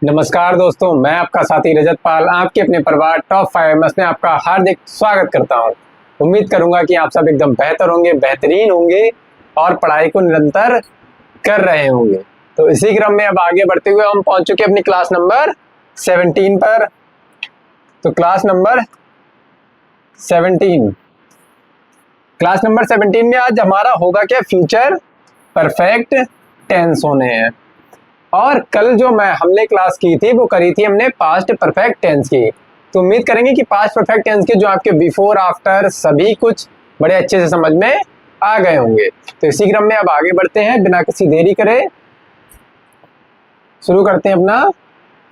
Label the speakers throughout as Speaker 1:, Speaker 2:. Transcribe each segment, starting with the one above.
Speaker 1: नमस्कार दोस्तों, मैं आपका साथी रजत पाल आपके अपने परिवार टॉप 5 में आपका हार्दिक स्वागत करता हूं। उम्मीद करूंगा कि आप सब एकदम बेहतर होंगे, बेहतरीन होंगे और पढ़ाई को निरंतर कर रहे होंगे। तो इसी क्रम में अब आगे बढ़ते हुए हम पहुंच चुके अपनी क्लास नंबर 17 पर। तो क्लास नंबर 17 में आज हमारा होगा क्या, फ्यूचर परफेक्ट टेंस होने हैं। और कल जो हमने क्लास की थी वो करी थी हमने पास्ट परफेक्ट टेंस की। तो उम्मीद करेंगे कि पास्ट परफेक्ट टेंस के जो आपके बिफोर आफ्टर सभी कुछ बड़े अच्छे से समझ में आ गए होंगे। तो इसी क्रम में अब आगे बढ़ते हैं, बिना किसी देरी करे शुरू करते हैं अपना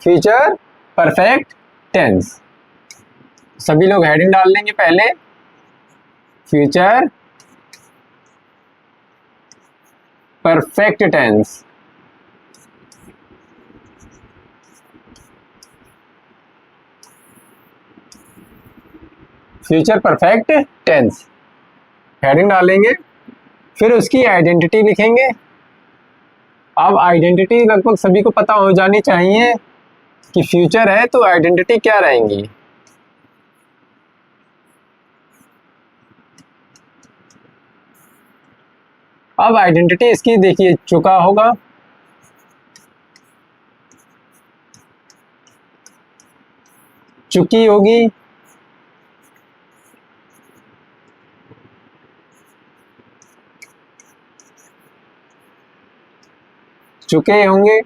Speaker 1: फ्यूचर परफेक्ट टेंस। सभी लोग हेडिंग डाल लेंगे पहले, future perfect tense. Future perfect tense heading डालेंगे, फिर उसकी आइडेंटिटी लिखेंगे। अब आइडेंटिटी लगभग सभी को पता हो जानी चाहिए कि फ्यूचर है तो आइडेंटिटी क्या रहेंगी। अब आइडेंटिटी इसकी देखिए चुका होगा, चुकी होगी, चुके होंगे,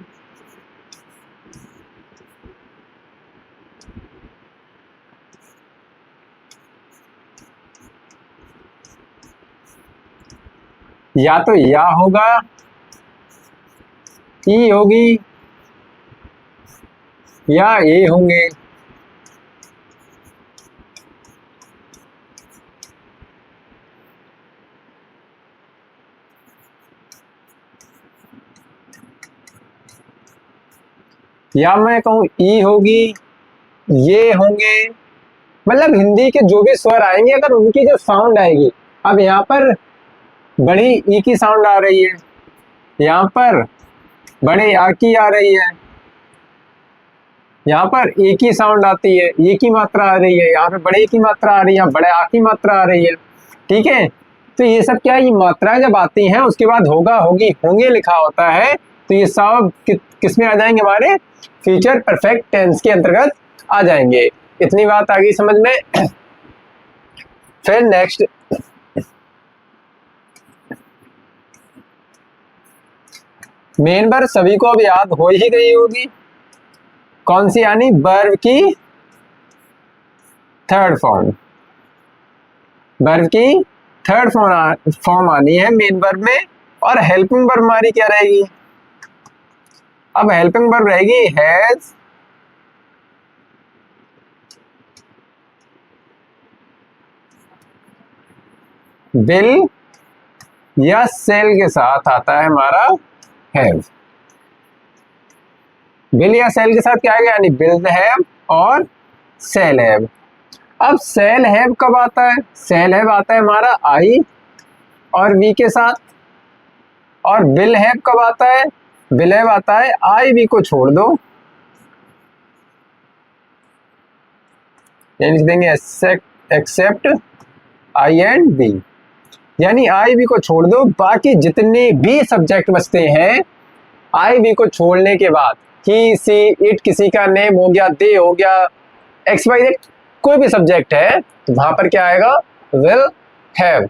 Speaker 1: या तो या होगा, ई होगी या ए होंगे। या मैं कहूं ई होगी, ये होंगे, मतलब हिंदी के जो भी स्वर आएंगे अगर उनकी जो साउंड आएगी। अब यहाँ पर बड़ी ई की साउंड आ रही है, यहाँ पर बड़े आ की आ रही है, यहाँ पर ए की साउंड आती है, ए की मात्रा आ रही है, यहाँ पे बड़े की मात्रा आ रही है, बड़े आ की मात्रा आ रही है। ठीक है, तो ये सब क्या है, ये मात्राएं जब आती हैं उसके बाद होगा, होगी, होंगे लिखा होता है, तो ये सब किस में आ जाएंगे, हमारे फ्यूचर परफेक्ट टेंस के अंतर्गत आ जाएंगे। इतनी बात आ गई समझ में। फिर नेक्स्ट मेन वर्ब सभी को अब याद हो ही गई होगी, कौन सी, यानी वर्ब की थर्ड फॉर्म। वर्ब की थर्ड फॉर्म आनी है मेन वर्ब में, और हेल्पिंग वर्ब हमारी क्या रहेगी। अब हेल्पिंग वर्ब रहेगी हैज, विल या सेल के साथ आता है हमारा हैव। विल या सेल के साथ क्या आएगा, यानी विल हैव और सेल हैव। अब सेल हैव कब आता है, सेल हैव आता है हमारा आई और वी के साथ। और विल हैव कब आता है, विल हैव आता है आई वी को छोड़ दो, यानी देंगे एक्सेप्ट आई एंड बी, यानी आई वी को छोड़ दो, बाकी जितने भी सब्जेक्ट बचते हैं आई वी को छोड़ने के बाद, ही सी इट किसी का नेम हो गया, दे हो गया, एक्स वाई जेड कोई भी सब्जेक्ट है तो वहां पर क्या आएगा, विल हैव।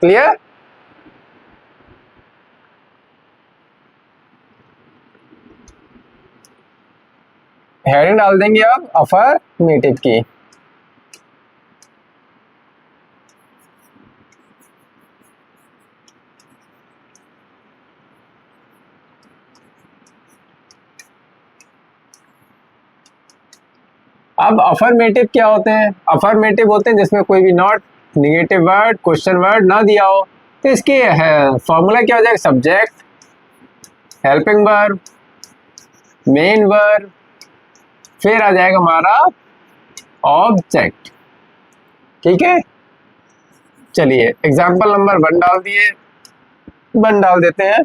Speaker 1: क्लियर। हेडिंग डाल देंगे अब अफर्मेटिव की। अब अफर्मेटिव क्या होते हैं, अफर्मेटिव होते हैं जिसमें कोई भी not, negative word, question word ना दिया हो। तो इसके फॉर्मूला क्या हो जाएगा, subject, helping verb, main verb, फिर आ जाएगा हमारा ऑब्जेक्ट। ठीक है, चलिए एग्जाम्पल नंबर 1 डाल दिए, 1 डाल देते हैं।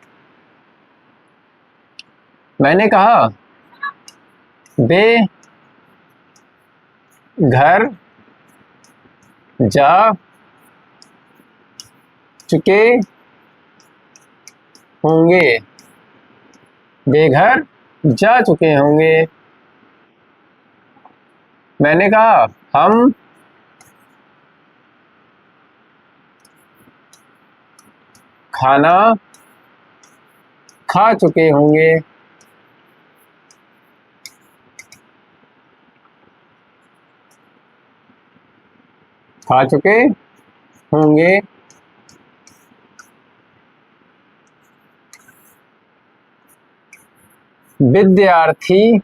Speaker 1: मैंने कहा बे घर जा चुके होंगे, बेघर जा चुके होंगे। मैंने कहा हम खाना खा चुके होंगे। खा चुके होंगे। विद्यार्थी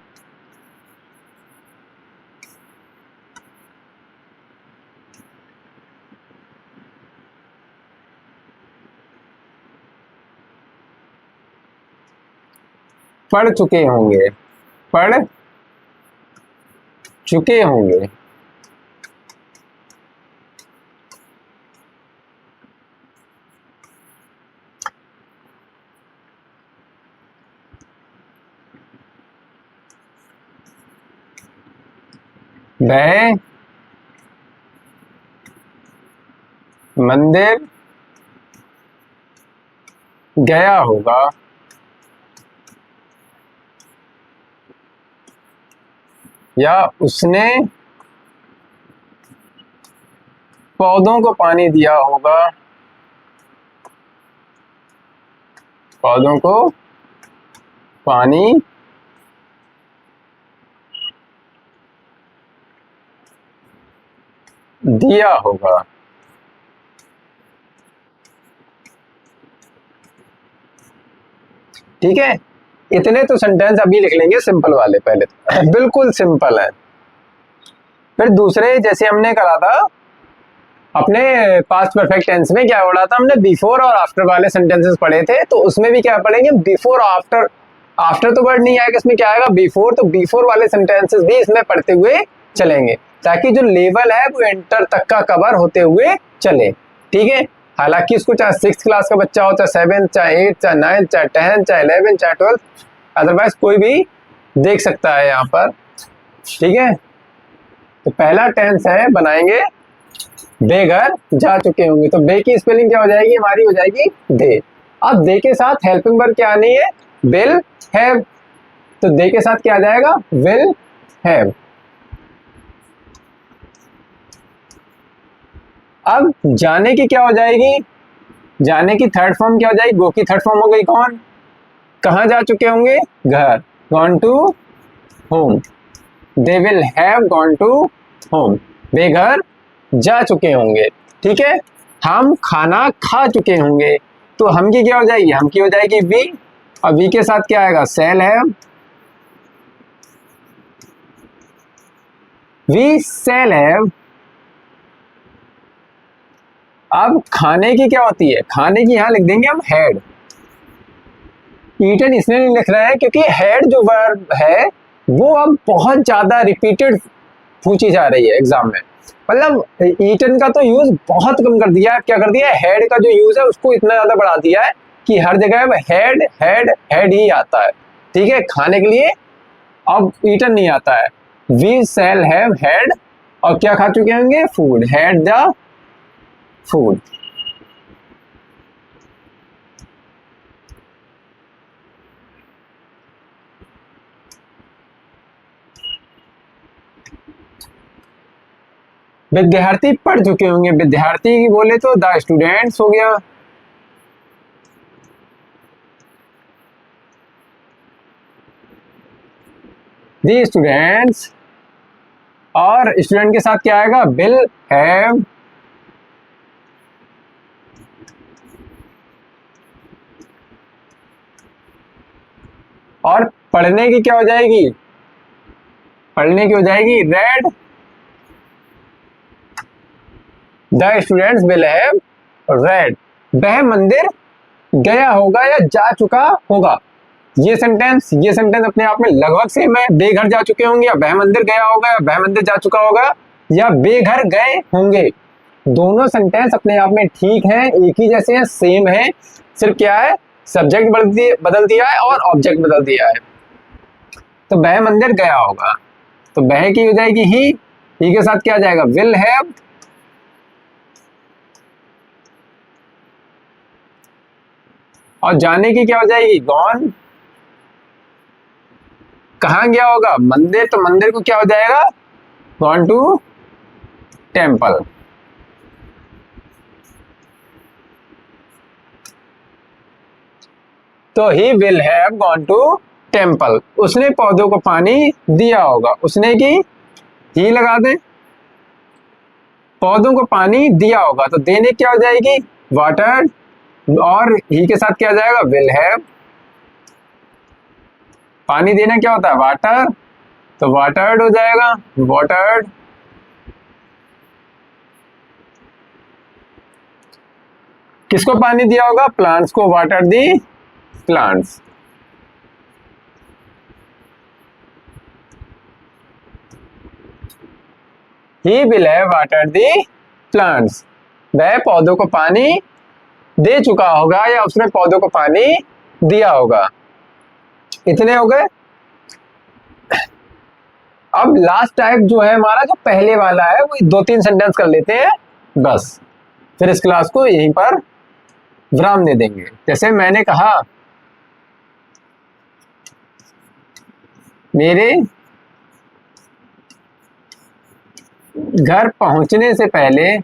Speaker 1: पढ़ चुके होंगे। पढ़ चुके होंगे। वह मंदिर गया होगा। या उसने पौधों को पानी दिया होगा। पौधों को पानी दिया होगा। ठीक है, इतने तो सेंटेंस अभी लिख लेंगे सिंपल वाले पहले तो बिल्कुल सिंपल है। फिर दूसरे जैसे हमने करा था अपने पास्ट परफेक्ट टेंस में, क्या बोला था हमने, बिफोर और आफ्टर वाले सेंटेंसेस पढ़े थे, तो उसमें भी क्या पढ़ेंगे, बिफोर आफ्टर। आफ्टर तो वर्ड नहीं आएगा, इसमें क्या आएगा, बिफोर। तो बिफोर वाले सेंटेंसेस भी इसमें पढ़ते हुए चलेंगे ताकि जो लेवल है वो एंटर तक का कवर होते हुए चले। ठीक है, हालांकि इसको चाहे 6th क्लास का बच्चा हो, चाहे 7th, चाहे 8th, चाहे 9th, चाहे 10th, चाहे 11th, चाहे 12th, अदरवाइज कोई भी देख सकता है यहाँ पर। ठीक है, तो पहला टेंस है बनाएंगे बेघर जा चुके होंगे। तो बे की स्पेलिंग क्या हो जाएगी हमारी, हो जाएगी दे। अब दे के साथ हेल्पिंग वर्ब क्या आनी है, विल हैव। तो दे के साथ क्या आ जाएगा, विल हैव। अब जाने की क्या हो जाएगी, जाने की थर्ड फॉर्म क्या हो जाएगी, गो की थर्ड फॉर्म हो गई कौन, कहाँ जा चुके होंगे, घर, gone to home. They will have gone to home, बेघर जा चुके होंगे। ठीक है, हम खाना खा चुके होंगे। तो हम की क्या हो जाएगी, हम की हो जाएगी वी, और वी के साथ क्या आएगा, shall have, we shall have. अब खाने की क्या होती है, खाने की यहां लिख देंगे हम हैड। ईटन इसलिए नहीं लिख रहे हैं क्योंकि हैड जो वर्ब है वो अब बहुत ज्यादा रिपीटेड पूछी जा रही है एग्जाम में। मतलब ईटन का तो यूज बहुत कम कर दिया है, क्या कर दिया है, हेड का जो यूज है उसको इतना ज्यादा बढ़ा दिया है कि हर जगह हेड हेड हेड ही आता है। ठीक है, खाने के लिए अब ईटन नहीं आता है। वी सेल हैव हैड, और क्या खा चुके होंगे, फूड, हैड द फूड। विद्यार्थी पढ़ चुके होंगे, विद्यार्थी बोले तो द स्टूडेंट्स हो गया। दी स्टूडेंट्स, और स्टूडेंट के साथ क्या आएगा, विल हैव। और पढ़ने की क्या हो जाएगी, पढ़ने की हो जाएगी red. The students will have read. वह मंदिर गया होगा या जा चुका होगा। ये सेंटेंस अपने आप में लगभग सेम है। बेघर जा चुके होंगे, या वह मंदिर गया होगा, या वह मंदिर जा चुका होगा, या बेघर गए होंगे। दोनों सेंटेंस अपने आप में ठीक है, एक ही जैसे हैं, सेम है। सिर्फ क्या है, सब्जेक्ट बदल दिया है और ऑब्जेक्ट बदल दिया है। तो वह मंदिर गया होगा, तो वह की हो जाएगी ही के साथ क्या आ जाएगा, विल हैव, और जाने की क्या हो जाएगी, गॉन। कहाँ गया होगा, मंदिर, तो मंदिर को क्या हो जाएगा, गॉन टू टेम्पल। तो he will have gone to temple, उसने पौधों को पानी दिया होगा, उसने की ही लगा दे, पौधों को पानी दिया होगा, तो देने क्या हो जाएगी, वाटर, और ही के साथ क्या आ जाएगा, विल हैव। पानी देना क्या होता है, वाटर, तो वाटर्ड हो जाएगा, वाटर्ड। किसको पानी दिया होगा, प्लांट्स को, water the plants. He will have watered the plants, वह पौधों को पानी दे चुका होगा या उसने पौधों को पानी दिया होगा। इतने हो गए। अब लास्ट टाइप जो है हमारा, जो पहले वाला है, वो 2-3 सेंटेंस कर लेते हैं बस, फिर इस क्लास को यहीं पर विराम दे देंगे। जैसे मैंने कहा, मेरे घर पहुंचने से पहले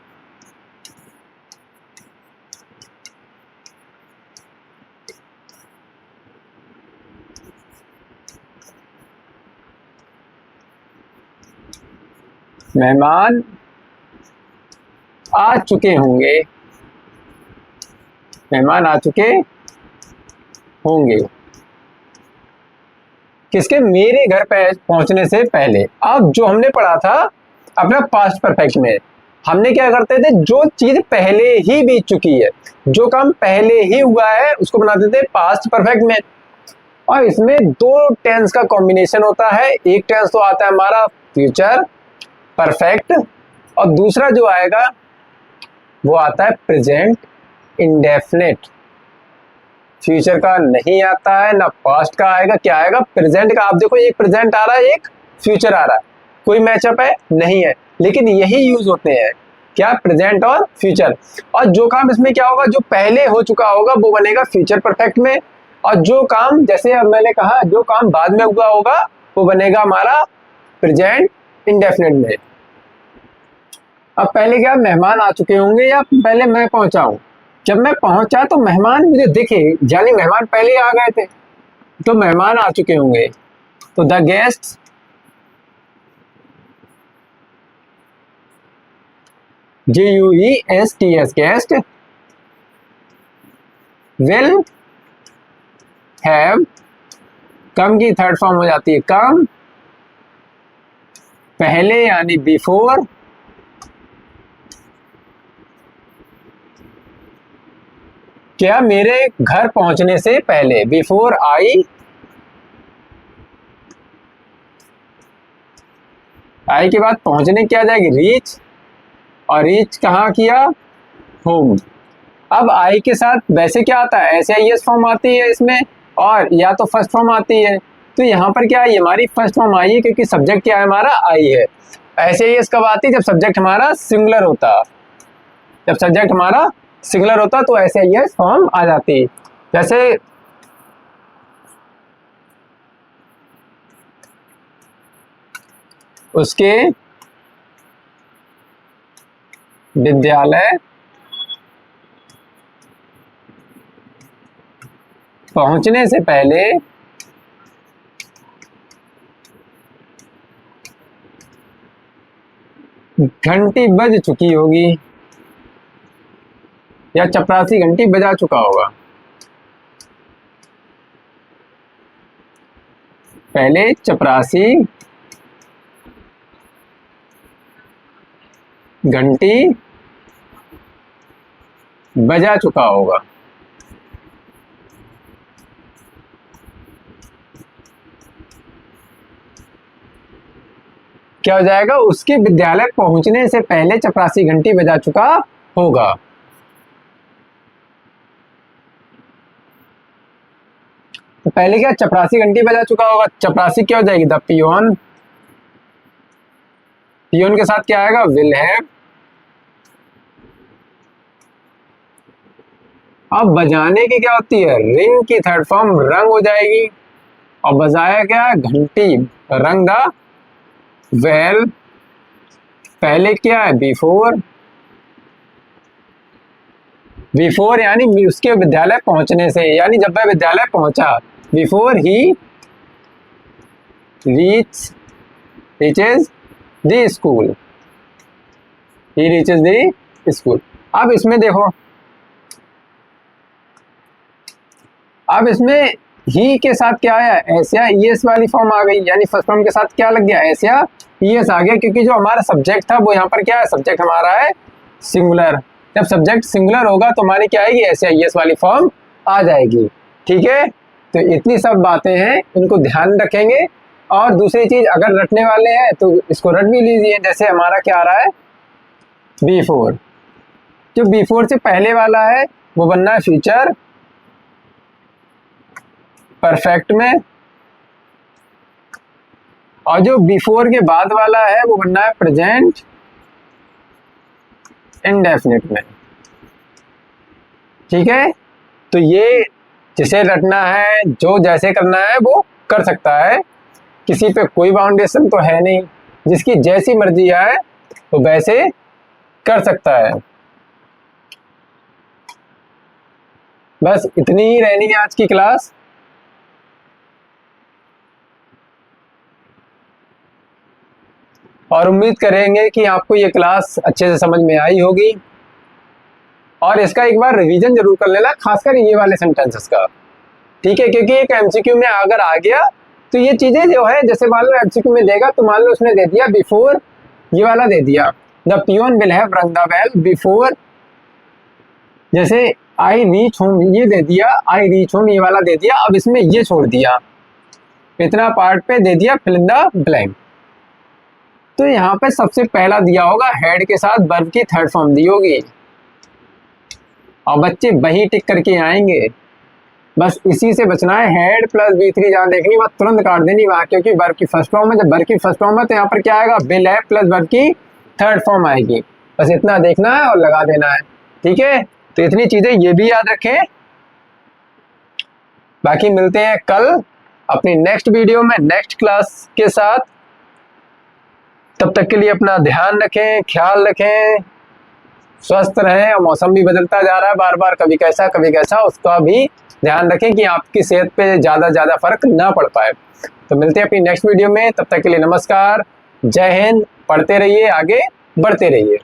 Speaker 1: मेहमान आ चुके होंगे, मेहमान आ चुके होंगे। किसके, मेरे घर पहुंचने से पहले। अब जो हमने पढ़ा था अपना पास्ट परफेक्ट में, हमने क्या करते थे, जो चीज पहले ही बीत चुकी है, जो काम पहले ही हुआ है, उसको बनाते थे पास्ट परफेक्ट में। और इसमें 2 टेंस का कॉम्बिनेशन होता है, एक टेंस तो आता है हमारा फ्यूचर परफेक्ट, और दूसरा जो आएगा वो आता है प्रेजेंट इंडेफिनिट। फ्यूचर का नहीं आता है, ना पास्ट का आएगा, क्या आएगा, प्रेजेंट का। आप देखो, एक प्रेजेंट आ रहा है, एक फ्यूचर आ रहा है, कोई मैचअप है नहीं है, लेकिन यही यूज होते हैं, क्या, प्रेजेंट और फ्यूचर। और जो काम इसमें क्या होगा, जो पहले हो चुका होगा वो बनेगा फ्यूचर परफेक्ट में, और जो काम, जैसे अब मैंने कहा, जो काम बाद में हुआ होगा वो बनेगा हमारा प्रेजेंट इंडेफिनिट में। अब पहले क्या, मेहमान आ चुके होंगे, या पहले मैं पहुंचा हूं। जब मैं पहुंचा तो मेहमान मुझे दिखे, यानी मेहमान पहले आ गए थे, तो मेहमान आ चुके होंगे। तो the guest GUESTS guest will have, come की थर्ड फॉर्म हो जाती है कम, पहले यानी बिफोर, क्या, मेरे घर पहुंचने से पहले, बिफोर आई के बाद पहुंचने क्या आ जाएगी, रीच, और रीच कहाँ किया, होम। अब आई के साथ वैसे क्या आता है, SIS फॉर्म आती है इसमें, और या तो फर्स्ट फॉर्म आती है। तो यहाँ पर क्या है, हमारी फर्स्ट फॉर्म आई है, क्योंकि सब्जेक्ट क्या है हमारा, आई है। SIS कब आती है, जब सब्जेक्ट हमारा सिंगुलर होता, जब सब्जेक्ट हमारा सिंगुलर होता तो SIS फॉर्म आ जाती। जैसे उसके विद्यालय पहुंचने से पहले घंटी बज चुकी होगी, या चपरासी घंटी बजा चुका होगा। पहले चपरासी घंटी बजा चुका होगा। क्या हो जाएगा, उसके विद्यालय पहुंचने से पहले चपरासी घंटी बजा चुका होगा। तो पहले क्या चपरासी घंटी बजा चुका होगा, चपरासी क्या हो जाएगी, द पियोन, पियोन के साथ क्या आएगा, विल हैव। अब बजाने की क्या होती है, रिंग की थर्ड फॉर्म रंग हो जाएगी, और बजाया क्या है, घंटी, रंग द वेल। पहले क्या है, बिफोर, बिफोर यानी उसके विद्यालय पहुंचने से, यानी जब वह विद्यालय पहुंचा, before he reaches the school, he reaches the school. अब इसमें देखो, अब इसमें ही के साथ क्या आया, एस या ईएस वाली फॉर्म आ गई, यानी फर्स्ट फॉर्म के साथ क्या लग गया, एस या ईएस आ गया, क्योंकि जो हमारा सब्जेक्ट था वो यहाँ पर क्या है, सब्जेक्ट हमारा है सिंगुलर। जब सब्जेक्ट सिंगुलर होगा तो हमारी क्या आएगी, एस या ईएस वाली फॉर्म आ जाएगी। ठीक है, तो इतनी सब बातें हैं, इनको ध्यान रखेंगे। और दूसरी चीज, अगर रटने वाले हैं तो इसको रट भी लीजिए। जैसे हमारा क्या आ रहा है, बिफोर, जो बिफोर से पहले वाला है वो बनना है फ्यूचर परफेक्ट में, और जो बिफोर के बाद वाला है वो बनना है प्रेजेंट इंडेफिनिट में। ठीक है, तो ये जिसे रटना है, जो जैसे करना है वो कर सकता है, किसी पे कोई बाउंडेशन तो है नहीं, जिसकी जैसी मर्जी आए तो वैसे कर सकता है। बस इतनी ही रहनी है आज की क्लास। और उम्मीद करेंगे कि आपको ये क्लास अच्छे से समझ में आई होगी, और इसका एक बार रिवीजन जरूर कर लेना, खासकर ये वाले सेंटेंसेस का। ठीक है, क्योंकि एक एमसीक्यू में अगर आ गया तो ये चीजें जो है, जैसे मान लो एमसीक्यू में देगा तो मान लो उसने दे दिया बिफोर, ये वाला दे दिया, द पियोन विल हैव रंग द बेल बिफोर, जैसे आई रीच होम ये दे दिया, आई रीच होम ये वाला दे दिया, अब इसमें ये छोड़ दिया, इतना पार्ट पे दे दिया फिल इन द ब्लैंक। तो यहाँ पे सबसे पहला दिया होगा हेड के साथ वर्ब की थर्ड फॉर्म दी होगी, और बच्चे वही टिक करके आएंगे। बस इसी से बचना है, हेड प्लस V3 जहाँ देखनी वहाँ तुरंत काट देनी वहाँ, क्योंकि वर्ब की फर्स्ट फॉर्म है। जब वर्ब की फर्स्ट फॉर्म है तो यहाँ पर क्या आएगा, विल हैव प्लस वर्ब की थर्ड फॉर्म आएगी। बस इतना देखना है और लगा देना है। ठीक है, तो इतनी चीजें ये भी याद रखें। बाकी मिलते हैं कल अपनी नेक्स्ट वीडियो में नेक्स्ट क्लास के साथ। तब तक के लिए अपना ध्यान रखें, ख्याल रखें, स्वस्थ रहें। और मौसम भी बदलता जा रहा है बार बार, कभी कैसा, उसका भी ध्यान रखें कि आपकी सेहत पे ज्यादा फर्क ना पड़ पाए। तो मिलते हैं अपनी नेक्स्ट वीडियो में, तब तक के लिए नमस्कार, जय हिंद, पढ़ते रहिए, आगे बढ़ते रहिए।